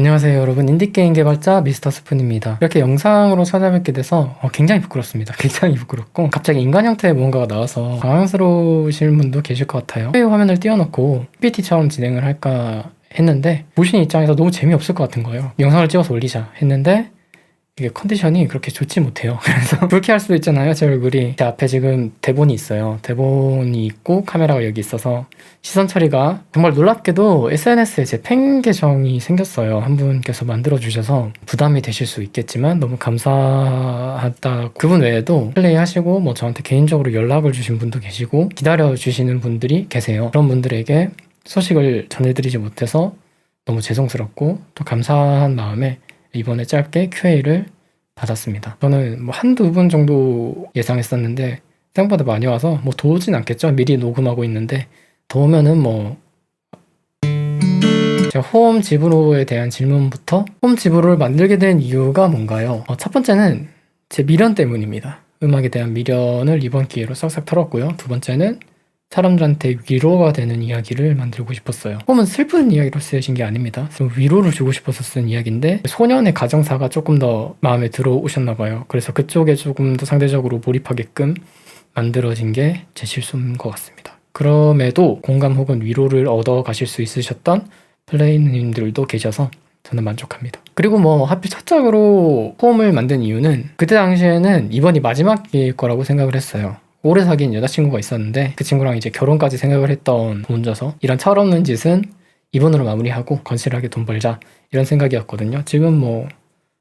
안녕하세요 여러분, 인디게임 개발자 미스터 스푼입니다. 이렇게 영상으로 찾아뵙게 돼서 굉장히 부끄럽습니다. 굉장히 부끄럽고 갑자기 인간 형태의 무언가가 나와서 당황스러우신 분도 계실 것 같아요. 화면을 띄워놓고 PPT처럼 진행을 할까 했는데 보시는 입장에서 너무 재미없을 것 같은 거예요. 영상을 찍어서 올리자 했는데 이게 컨디션이 그렇게 좋지 못해요. 그래서 불쾌할 수도 있잖아요, 제 얼굴이. 제 앞에 지금 대본이 있어요. 대본이 있고 카메라가 여기 있어서 시선 처리가 정말 놀랍게도 SNS에 제 팬 계정이 생겼어요. 한 분께서 만들어주셔서 부담이 되실 수 있겠지만 너무 감사하다. 그분 외에도 플레이 하시고 뭐 저한테 개인적으로 연락을 주신 분도 계시고 기다려주시는 분들이 계세요. 그런 분들에게 소식을 전해드리지 못해서 너무 죄송스럽고 또 감사한 마음에 이번에 짧게 QA를 받았습니다. 저는 뭐 한두 분 정도 예상했었는데 생각보다 많이 와서 뭐 더 오진 않겠죠. 미리 녹음하고 있는데 더 오면은 뭐 제가 홈 지브로에 대한 질문부터 홈 지브로를 만들게 된 이유가 뭔가요? 첫 번째는 제 미련 때문입니다. 음악에 대한 미련을 이번 기회로 싹싹 털었고요. 두 번째는 사람들한테 위로가 되는 이야기를 만들고 싶었어요. 홈은 슬픈 이야기로 쓰여진 게 아닙니다. 좀 위로를 주고 싶어서 쓴 이야기인데 소년의 가정사가 조금 더 마음에 들어오셨나 봐요. 그래서 그쪽에 조금 더 상대적으로 몰입하게끔 만들어진 게 제 실수인 것 같습니다. 그럼에도 공감 혹은 위로를 얻어 가실 수 있으셨던 플레이님들도 계셔서 저는 만족합니다. 그리고 뭐 하필 첫 작으로 홈을 만든 이유는 그때 당시에는 이번이 마지막일 거라고 생각을 했어요. 오래 사귄 여자친구가 있었는데 그 친구랑 이제 결혼까지 생각을 했던 혼자서 이런 철없는 짓은 이번으로 마무리하고 건실하게 돈 벌자 이런 생각이었거든요. 지금 뭐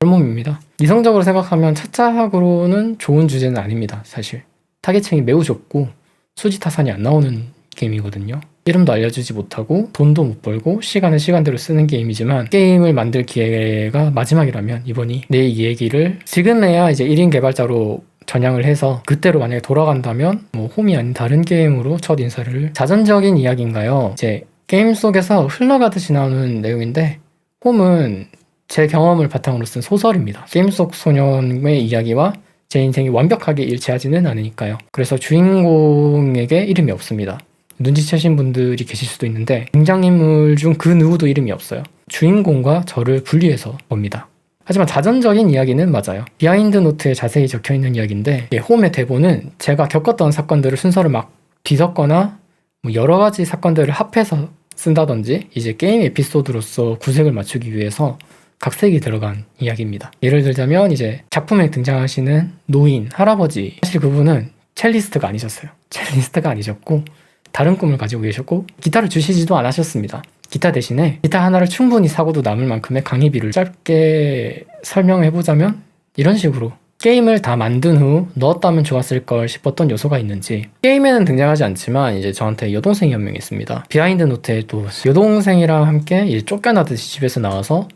홀몸입니다. 이성적으로 생각하면 차차하고는 좋은 주제는 아닙니다. 사실 타겟층이 매우 좁고 수지타산이 안 나오는 게임이거든요. 이름도 알려주지 못하고 돈도 못 벌고 시간은 시간대로 쓰는 게임이지만 게임을 만들 기회가 마지막이라면 이번이 내 이야기를 지금에야 이제 1인 개발자로 전향을 해서 그때로 만약에 돌아간다면 뭐 홈이 아닌 다른 게임으로 첫 인사를 자전적인 이야기인가요? 이제 게임 속에서 흘러가듯이 나오는 내용인데 홈은 제 경험을 바탕으로 쓴 소설입니다. 게임 속 소년의 이야기와 제 인생이 완벽하게 일치하지는 않으니까요. 그래서 주인공에게 이름이 없습니다. 눈치채신 분들이 계실 수도 있는데 등장인물 중 그 누구도 이름이 없어요. 주인공과 저를 분리해서 봅니다. 하지만 자전적인 이야기는 맞아요. 비하인드 노트에 자세히 적혀있는 이야기인데 홈의 대본은 제가 겪었던 사건들을 순서를 막 뒤섞거나 뭐 여러 가지 사건들을 합해서 쓴다든지 이제 게임 에피소드로서 구색을 맞추기 위해서 각색이 들어간 이야기입니다. 예를 들자면 이제 작품에 등장하시는 노인, 할아버지, 사실 그분은 첼리스트가 아니셨어요. 첼리스트가 아니셨고 다른 꿈을 가지고 계셨고 기타를 주시지도 않으셨습니다. 기타 대신에 기타 하나를 충분히 사고도 남을 만큼의 강의비를 짧게 설명해보자면 이런 식으로 게임을 다 만든 후 넣었다면 좋았을 걸 싶었던 요소가 있는지 게임에는 등장하지 않지만 이제 저한테 여동생이 한 명 있습니다. 비하인드 노트에 또 여동생이랑 함께 이제 쫓겨나듯이 집에서 나와서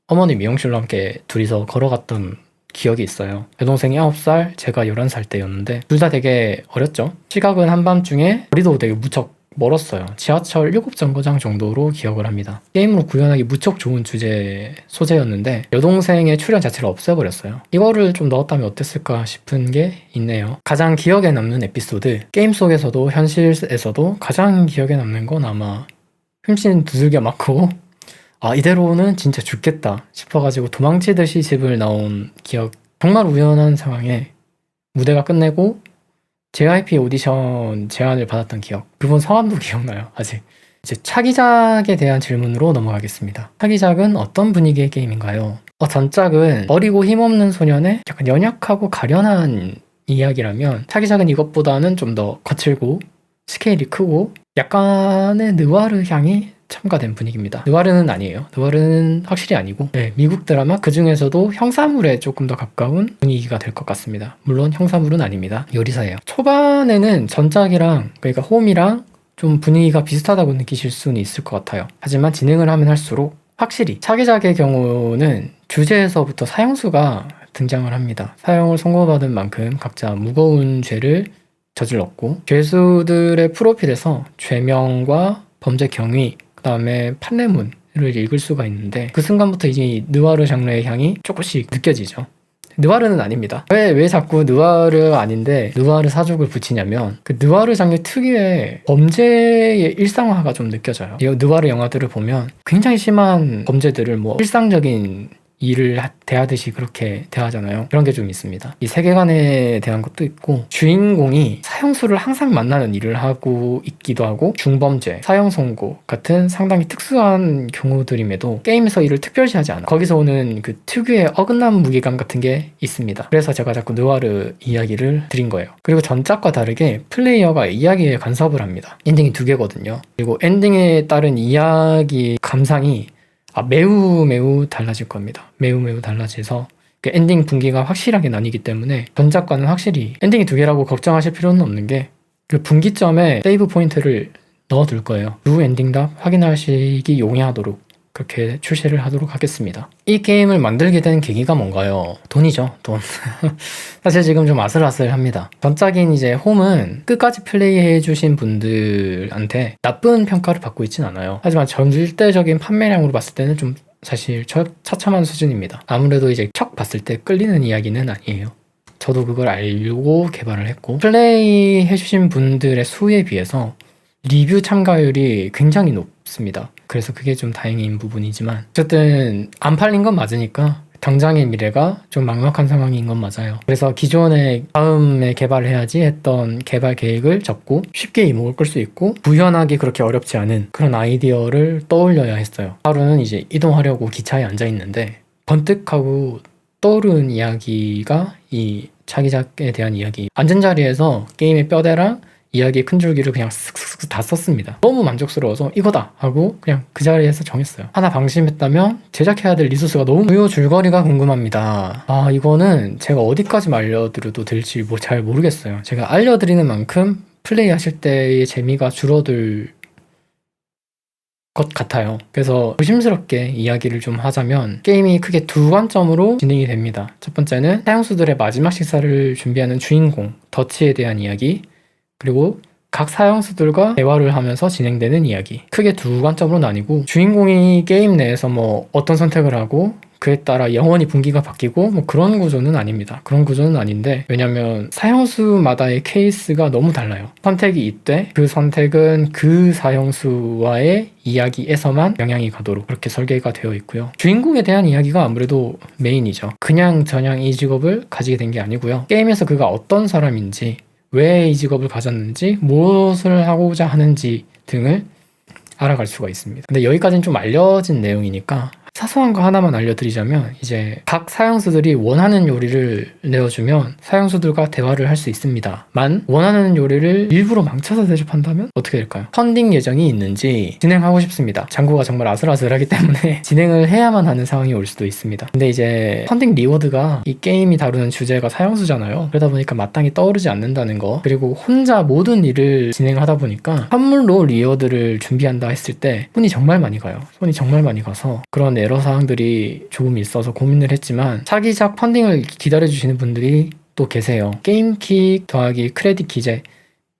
어머니 미용실로 함께 둘이서 걸어갔던 기억이 있어요. 여동생이 9살, 제가 11살 때였는데 둘 다 되게 어렸죠. 시각은 한밤중에 거리도 되게 무척 멀었어요. 지하철 7정거장 정도로 기억을 합니다. 게임으로 구현하기 무척 좋은 소재였는데 여동생의 출연 자체를 없애버렸어요. 이거를 좀 넣었다면 어땠을까 싶은 게 있네요. 가장 기억에 남는 에피소드, 게임 속에서도 현실에서도 가장 기억에 남는 건 아마 흠씬 두들겨 맞고 이대로는 진짜 죽겠다 싶어가지고 도망치듯이 집을 나온 기억. 정말 우연한 상황에 무대가 끝내고 JYP 오디션 제안을 받았던 기억. 그분 성함도 기억나요, 아직. 이제 차기작에 대한 질문으로 넘어가겠습니다. 차기작은 어떤 분위기의 게임인가요? 전작은 어리고 힘없는 소년의 약간 연약하고 가련한 이야기라면 차기작은 이것보다는 좀 더 거칠고 스케일이 크고 약간의 느와르 향이 첨가된 분위기입니다. 느와르는 아니에요. 느와르는 확실히 아니고 미국 드라마 그 중에서도 형사물에 조금 더 가까운 분위기가 될 것 같습니다. 물론 형사물은 아닙니다. 요리사예요. 초반에는 전작이랑 그러니까 홈이랑 좀 분위기가 비슷하다고 느끼실 수는 있을 것 같아요. 하지만 진행을 하면 할수록 확실히 차기작의 경우는 주제에서부터 사형수가 등장을 합니다. 사형을 선고받은 만큼 각자 무거운 죄를 저질렀고 죄수들의 프로필에서 죄명과 범죄 경위 그 다음에 판례문을 읽을 수가 있는데 그 순간부터 이제 느와르 장르의 향이 조금씩 느껴지죠. 느와르는 아닙니다. 왜 자꾸 느와르가 아닌데 느와르 사족을 붙이냐면 그 느와르 장르 특유의 범죄의 일상화가 좀 느껴져요. 이 느와르 영화들을 보면 굉장히 심한 범죄들을 뭐 일상적인 일을 대하듯이 그렇게 대하잖아요. 그런 게 좀 있습니다. 이 세계관에 대한 것도 있고, 주인공이 사형수를 항상 만나는 일을 하고 있기도 하고, 중범죄, 사형 선고 같은 상당히 특수한 경우들임에도 게임에서 이를 특별시하지 않아. 거기서 오는 그 특유의 어긋난 무게감 같은 게 있습니다. 그래서 제가 자꾸 느와르 이야기를 드린 거예요. 그리고 전작과 다르게 플레이어가 이야기에 간섭을 합니다. 엔딩이 2개거든요. 그리고 엔딩에 따른 이야기 감상이 매우 달라질 겁니다. 매우 달라져서 그 엔딩 분기가 확실하게 나뉘기 때문에 전작과는 확실히 엔딩이 2개라고 걱정하실 필요는 없는 게 그 분기점에 세이브 포인트를 넣어둘 거예요. 두 엔딩 다 확인하시기 용이하도록 그렇게 출시를 하도록 하겠습니다. 이 게임을 만들게 된 계기가 뭔가요? 돈이죠, 돈. 사실 지금 좀 아슬아슬합니다. 전작인 이제 홈은 끝까지 플레이해주신 분들한테 나쁜 평가를 받고 있진 않아요. 하지만 절대적인 판매량으로 봤을 때는 좀 사실 처참한 수준입니다. 아무래도 이제 척 봤을 때 끌리는 이야기는 아니에요. 저도 그걸 알고 개발을 했고, 플레이 해주신 분들의 수에 비해서 리뷰 참가율이 굉장히 높습니다. 그래서 그게 좀 다행인 부분이지만 어쨌든 안 팔린 건 맞으니까 당장의 미래가 좀 막막한 상황인 건 맞아요. 그래서 기존에 다음에 개발해야지 했던 개발 계획을 잡고 쉽게 이목을 끌 수 있고 구현하기 그렇게 어렵지 않은 그런 아이디어를 떠올려야 했어요. 하루는 이제 이동하려고 기차에 앉아 있는데 번뜩하고 떠오른 이야기가 이 차기작에 대한 이야기. 앉은 자리에서 게임의 뼈대랑 이야기의 큰 줄기를 그냥 쓱쓱쓱 다 썼습니다. 너무 만족스러워서 이거다 하고 그냥 그 자리에서 정했어요. 하나 방심했다면 제작해야 될 리소스가 너무 주요 줄거리가 궁금합니다. 이거는 제가 어디까지 알려드려도 될지 잘 모르겠어요. 제가 알려드리는 만큼 플레이 하실 때의 재미가 줄어들 것 같아요. 그래서 조심스럽게 이야기를 좀 하자면 게임이 크게 2관점으로 진행이 됩니다. 첫 번째는 사형수들의 마지막 식사를 준비하는 주인공 더치에 대한 이야기, 그리고 각 사형수들과 대화를 하면서 진행되는 이야기. 크게 2관점으로 나뉘고 주인공이 게임 내에서 뭐 어떤 선택을 하고 그에 따라 영원히 분기가 바뀌고 뭐 그런 구조는 아닙니다. 그런 구조는 아닌데 왜냐면 사형수마다의 케이스가 너무 달라요. 선택이 이때 그 선택은 그 사형수와의 이야기에서만 영향이 가도록 그렇게 설계가 되어 있고요. 주인공에 대한 이야기가 아무래도 메인이죠. 그냥 저냥 이 직업을 가지게 된 게 아니고요. 게임에서 그가 어떤 사람인지, 왜 이 직업을 가졌는지, 무엇을 하고자 하는지 등을 알아갈 수가 있습니다. 근데 여기까지는 좀 알려진 내용이니까 사소한 거 하나만 알려드리자면 이제 각 사형수들이 원하는 요리를 내어주면 사형수들과 대화를 할 수 있습니다. 원하는 요리를 일부러 망쳐서 대접한다면 어떻게 될까요? 펀딩 예정이 있는지 진행하고 싶습니다. 장고가 정말 아슬아슬하기 때문에 진행을 해야만 하는 상황이 올 수도 있습니다. 근데 이제 펀딩 리워드가 이 게임이 다루는 주제가 사형수잖아요. 그러다 보니까 마땅히 떠오르지 않는다는 거, 그리고 혼자 모든 일을 진행하다 보니까 선물로 리워드를 준비한다 했을 때 손이 정말 많이 가서 그런 여러 사항들이 조금 있어서 고민을 했지만 차기작 펀딩을 기다려주시는 분들이 또 계세요. 게임킥 더하기 크레딧 기재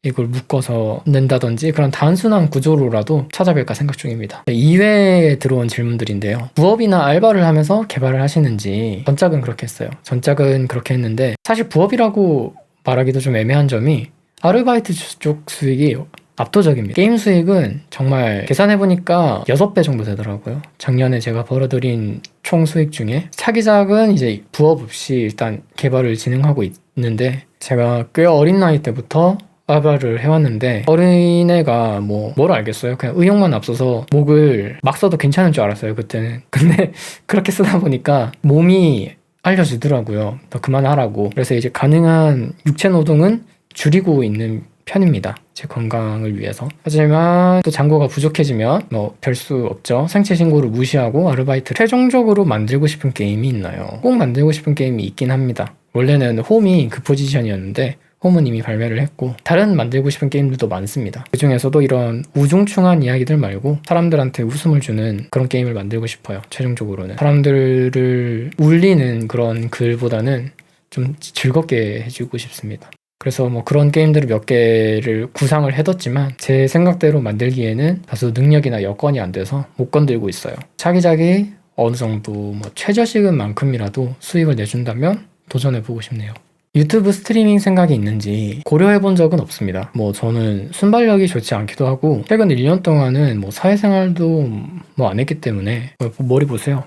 이걸 묶어서 낸다든지 그런 단순한 구조로라도 찾아뵐까 생각 중입니다. 이외에 들어온 질문들인데요. 부업이나 알바를 하면서 개발을 하시는지. 전작은 그렇게 했어요. 전작은 그렇게 했는데 사실 부업이라고 말하기도 좀 애매한 점이 아르바이트 쪽 수익이 압도적입니다. 게임 수익은 정말 계산해보니까 6배 정도 되더라고요. 작년에 제가 벌어들인 총 수익 중에. 차기작은 이제 부업 없이 일단 개발을 진행하고 있는데 제가 꽤 어린 나이 때부터 알바를 해왔는데 어린애가 뭘 알겠어요. 그냥 의욕만 앞서서 목을 막 써도 괜찮은 줄 알았어요, 그때는. 근데 그렇게 쓰다 보니까 몸이 알려주더라고요. 너 그만하라고. 그래서 이제 가능한 육체 노동은 줄이고 있는 편입니다. 제 건강을 위해서. 하지만 또 잔고가 부족해지면 별 수 없죠. 생체 신고를 무시하고 아르바이트. 최종적으로 만들고 싶은 게임이 있나요? 꼭 만들고 싶은 게임이 있긴 합니다. 원래는 홈이 그 포지션이었는데 홈은 이미 발매를 했고 다른 만들고 싶은 게임들도 많습니다. 그 중에서도 이런 우중충한 이야기들 말고 사람들한테 웃음을 주는 그런 게임을 만들고 싶어요. 최종적으로는 사람들을 울리는 그런 글보다는 좀 즐겁게 해주고 싶습니다. 그래서 그런 게임들을 몇 개를 구상을 해뒀지만 제 생각대로 만들기에는 다소 능력이나 여건이 안 돼서 못 건들고 있어요. 차기작이 어느 정도 최저시급 만큼이라도 수익을 내준다면 도전해보고 싶네요. 유튜브 스트리밍 생각이 있는지 고려해본 적은 없습니다. 뭐 저는 순발력이 좋지 않기도 하고 최근 1년 동안은 뭐 사회생활도 뭐 안 했기 때문에 머리 보세요.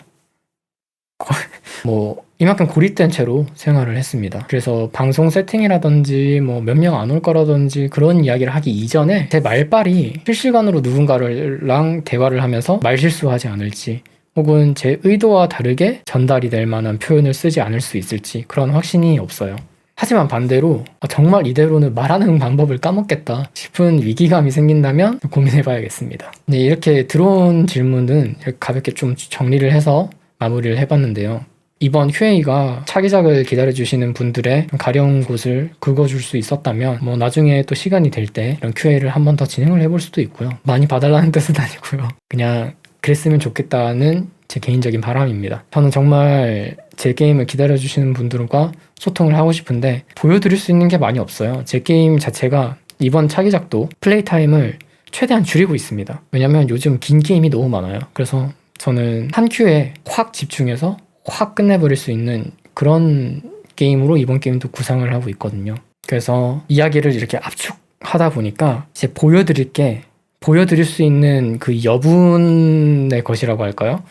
뭐 이만큼 고립된 채로 생활을 했습니다. 그래서 방송 세팅이라든지 뭐 몇 명 안 올 거라든지 그런 이야기를 하기 이전에 제 말빨이 실시간으로 누군가랑 대화를 하면서 말실수하지 않을지 혹은 제 의도와 다르게 전달이 될 만한 표현을 쓰지 않을 수 있을지 그런 확신이 없어요. 하지만 반대로 정말 이대로는 말하는 방법을 까먹겠다 싶은 위기감이 생긴다면 고민해봐야겠습니다. 네, 이렇게 들어온 질문은 가볍게 좀 정리를 해서 마무리를 해봤는데요. 이번 Q&A가 차기작을 기다려주시는 분들의 가려운 곳을 긁어줄 수 있었다면 뭐 나중에 또 시간이 될 때 이런 Q&A를 한 번 더 진행을 해볼 수도 있고요. 많이 봐달라는 뜻은 아니고요. 그냥 그랬으면 좋겠다는 제 개인적인 바람입니다. 저는 정말 제 게임을 기다려주시는 분들과 소통을 하고 싶은데 보여드릴 수 있는 게 많이 없어요. 제 게임 자체가 이번 차기작도 플레이 타임을 최대한 줄이고 있습니다. 왜냐면 요즘 긴 게임이 너무 많아요. 그래서 저는 한 큐에 확 집중해서 확 끝내버릴 수 있는 그런 게임으로 이번 게임도 구상을 하고 있거든요. 그래서 이야기를 이렇게 압축하다 보니까 이제 보여드릴 수 있는 그 여분의 것이라고 할까요?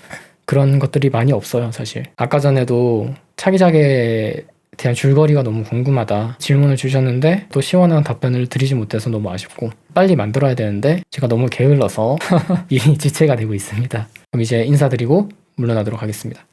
그런 것들이 많이 없어요, 사실. 아까 전에도 차기작에 대한 줄거리가 너무 궁금하다 질문을 주셨는데 또 시원한 답변을 드리지 못해서 너무 아쉽고 빨리 만들어야 되는데 제가 너무 게을러서 일이 지체가 되고 있습니다. 그럼 이제 인사드리고 물러나도록 하겠습니다.